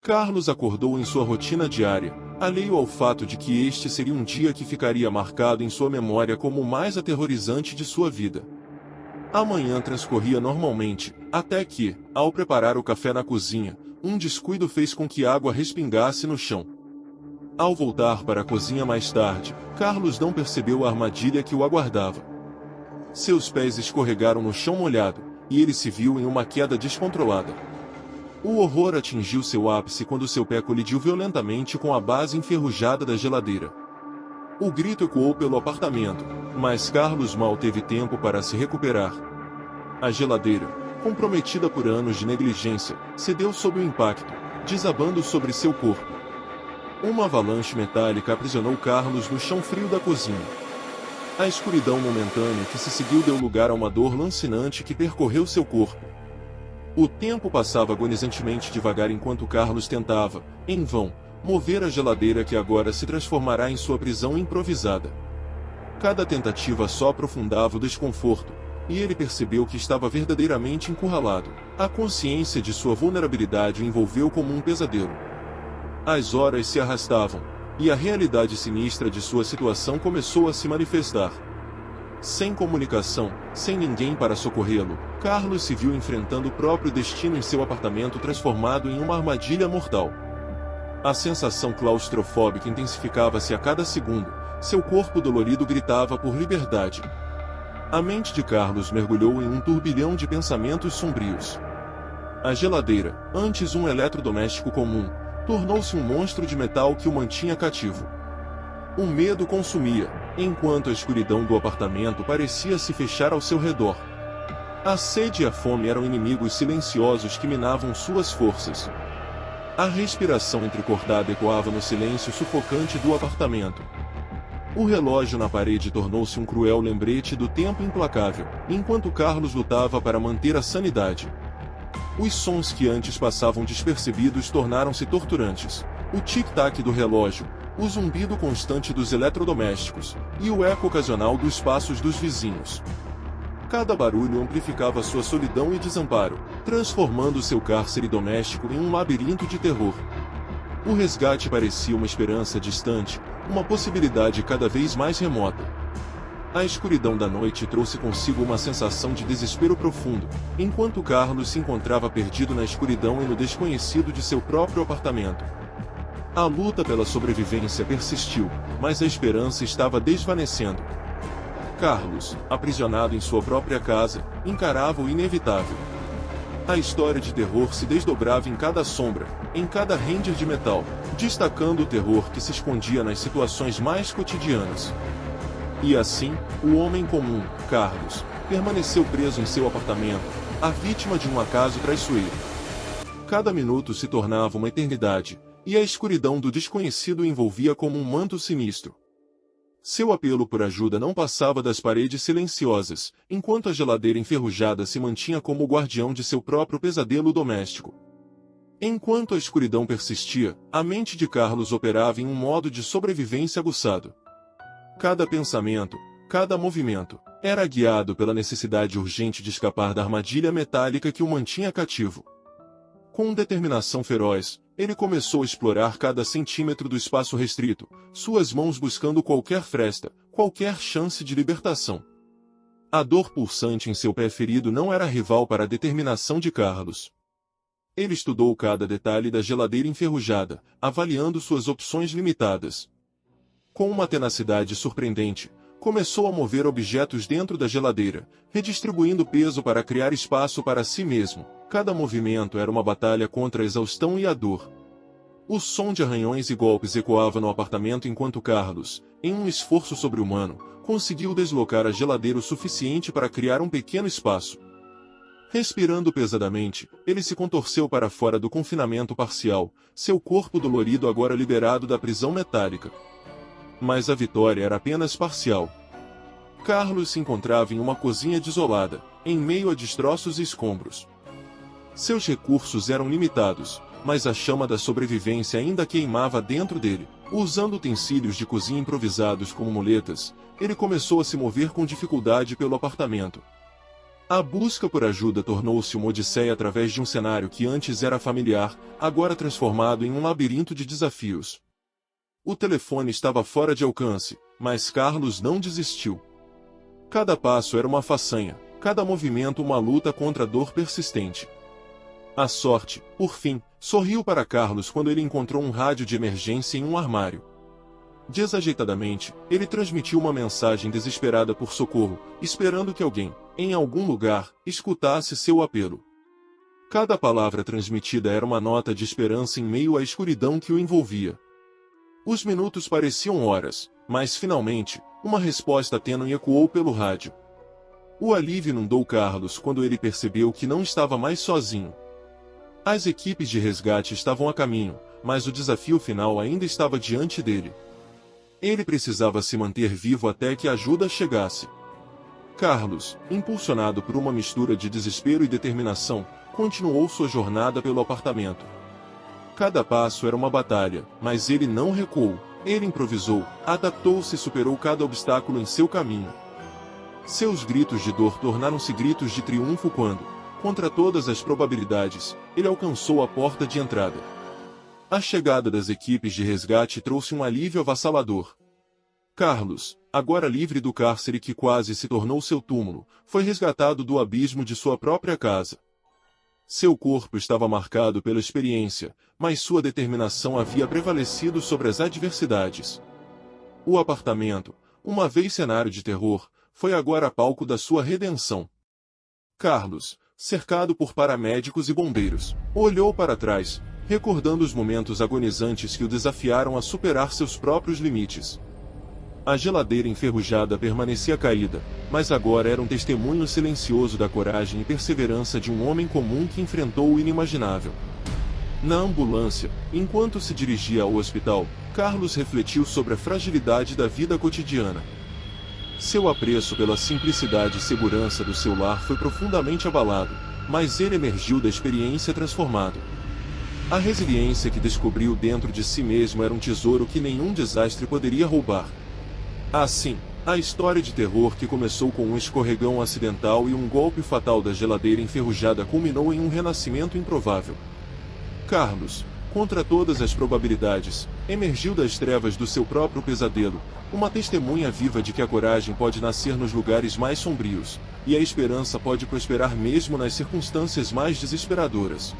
Carlos acordou em sua rotina diária, alheio ao fato de que este seria um dia que ficaria marcado em sua memória como o mais aterrorizante de sua vida. A manhã transcorria normalmente, até que, ao preparar o café na cozinha, um descuido fez com que a água respingasse no chão. Ao voltar para a cozinha mais tarde, Carlos não percebeu a armadilha que o aguardava. Seus pés escorregaram no chão molhado, e ele se viu em uma queda descontrolada. O horror atingiu seu ápice quando seu pé colidiu violentamente com a base enferrujada da geladeira. O grito ecoou pelo apartamento, mas Carlos mal teve tempo para se recuperar. A geladeira, comprometida por anos de negligência, cedeu sob o impacto, desabando sobre seu corpo. Uma avalanche metálica aprisionou Carlos no chão frio da cozinha. A escuridão momentânea que se seguiu deu lugar a uma dor lancinante que percorreu seu corpo. O tempo passava agonizantemente devagar enquanto Carlos tentava, em vão, mover a geladeira que agora se transformará em sua prisão improvisada. Cada tentativa só aprofundava o desconforto, e ele percebeu que estava verdadeiramente encurralado. A consciência de sua vulnerabilidade o envolveu como um pesadelo. As horas se arrastavam, e a realidade sinistra de sua situação começou a se manifestar. Sem comunicação, sem ninguém para socorrê-lo, Carlos se viu enfrentando o próprio destino em seu apartamento transformado em uma armadilha mortal. A sensação claustrofóbica intensificava-se a cada segundo, seu corpo dolorido gritava por liberdade. A mente de Carlos mergulhou em um turbilhão de pensamentos sombrios. A geladeira, antes um eletrodoméstico comum, tornou-se um monstro de metal que o mantinha cativo. O medo consumia, enquanto a escuridão do apartamento parecia se fechar ao seu redor. A sede e a fome eram inimigos silenciosos que minavam suas forças. A respiração entrecortada ecoava no silêncio sufocante do apartamento. O relógio na parede tornou-se um cruel lembrete do tempo implacável, enquanto Carlos lutava para manter a sanidade. Os sons que antes passavam despercebidos tornaram-se torturantes. O tic-tac do relógio, o zumbido constante dos eletrodomésticos, e o eco ocasional dos passos dos vizinhos. Cada barulho amplificava sua solidão e desamparo, transformando seu cárcere doméstico em um labirinto de terror. O resgate parecia uma esperança distante, uma possibilidade cada vez mais remota. A escuridão da noite trouxe consigo uma sensação de desespero profundo, enquanto Carlos se encontrava perdido na escuridão e no desconhecido de seu próprio apartamento. A luta pela sobrevivência persistiu, mas a esperança estava desvanecendo. Carlos, aprisionado em sua própria casa, encarava o inevitável. A história de terror se desdobrava em cada sombra, em cada render de metal, destacando o terror que se escondia nas situações mais cotidianas. E assim, o homem comum, Carlos, permaneceu preso em seu apartamento, a vítima de um acaso traiçoeiro. Cada minuto se tornava uma eternidade, e a escuridão do desconhecido o envolvia como um manto sinistro. Seu apelo por ajuda não passava das paredes silenciosas, enquanto a geladeira enferrujada se mantinha como o guardião de seu próprio pesadelo doméstico. Enquanto a escuridão persistia, a mente de Carlos operava em um modo de sobrevivência aguçado. Cada pensamento, cada movimento, era guiado pela necessidade urgente de escapar da armadilha metálica que o mantinha cativo. Com determinação feroz, ele começou a explorar cada centímetro do espaço restrito, suas mãos buscando qualquer fresta, qualquer chance de libertação. A dor pulsante em seu pé ferido não era rival para a determinação de Carlos. Ele estudou cada detalhe da geladeira enferrujada, avaliando suas opções limitadas. Com uma tenacidade surpreendente, começou a mover objetos dentro da geladeira, redistribuindo peso para criar espaço para si mesmo. Cada movimento era uma batalha contra a exaustão e a dor. O som de arranhões e golpes ecoava no apartamento enquanto Carlos, em um esforço sobre-humano, conseguiu deslocar a geladeira o suficiente para criar um pequeno espaço. Respirando pesadamente, ele se contorceu para fora do confinamento parcial, seu corpo dolorido agora liberado da prisão metálica. Mas a vitória era apenas parcial. Carlos se encontrava em uma cozinha desolada, em meio a destroços e escombros. Seus recursos eram limitados, mas a chama da sobrevivência ainda queimava dentro dele. Usando utensílios de cozinha improvisados como muletas, ele começou a se mover com dificuldade pelo apartamento. A busca por ajuda tornou-se uma odisseia através de um cenário que antes era familiar, agora transformado em um labirinto de desafios. O telefone estava fora de alcance, mas Carlos não desistiu. Cada passo era uma façanha, cada movimento uma luta contra a dor persistente. A sorte, por fim, sorriu para Carlos quando ele encontrou um rádio de emergência em um armário. Desajeitadamente, ele transmitiu uma mensagem desesperada por socorro, esperando que alguém, em algum lugar, escutasse seu apelo. Cada palavra transmitida era uma nota de esperança em meio à escuridão que o envolvia. Os minutos pareciam horas, mas finalmente, uma resposta tênue ecoou pelo rádio. O alívio inundou Carlos quando ele percebeu que não estava mais sozinho. As equipes de resgate estavam a caminho, mas o desafio final ainda estava diante dele. Ele precisava se manter vivo até que a ajuda chegasse. Carlos, impulsionado por uma mistura de desespero e determinação, continuou sua jornada pelo apartamento. Cada passo era uma batalha, mas ele não recuou. Ele improvisou, adaptou-se e superou cada obstáculo em seu caminho. Seus gritos de dor tornaram-se gritos de triunfo quando, contra todas as probabilidades, ele alcançou a porta de entrada. A chegada das equipes de resgate trouxe um alívio avassalador. Carlos, agora livre do cárcere que quase se tornou seu túmulo, foi resgatado do abismo de sua própria casa. Seu corpo estava marcado pela experiência, mas sua determinação havia prevalecido sobre as adversidades. O apartamento, uma vez cenário de terror, foi agora palco da sua redenção. Carlos, cercado por paramédicos e bombeiros, olhou para trás, recordando os momentos agonizantes que o desafiaram a superar seus próprios limites. A geladeira enferrujada permanecia caída, mas agora era um testemunho silencioso da coragem e perseverança de um homem comum que enfrentou o inimaginável. Na ambulância, enquanto se dirigia ao hospital, Carlos refletiu sobre a fragilidade da vida cotidiana. Seu apreço pela simplicidade e segurança do seu lar foi profundamente abalado, mas ele emergiu da experiência transformado. A resiliência que descobriu dentro de si mesmo era um tesouro que nenhum desastre poderia roubar. Assim, a história de terror que começou com um escorregão acidental e um golpe fatal da geladeira enferrujada culminou em um renascimento improvável. Carlos, contra todas as probabilidades, emergiu das trevas do seu próprio pesadelo, uma testemunha viva de que a coragem pode nascer nos lugares mais sombrios, e a esperança pode prosperar mesmo nas circunstâncias mais desesperadoras.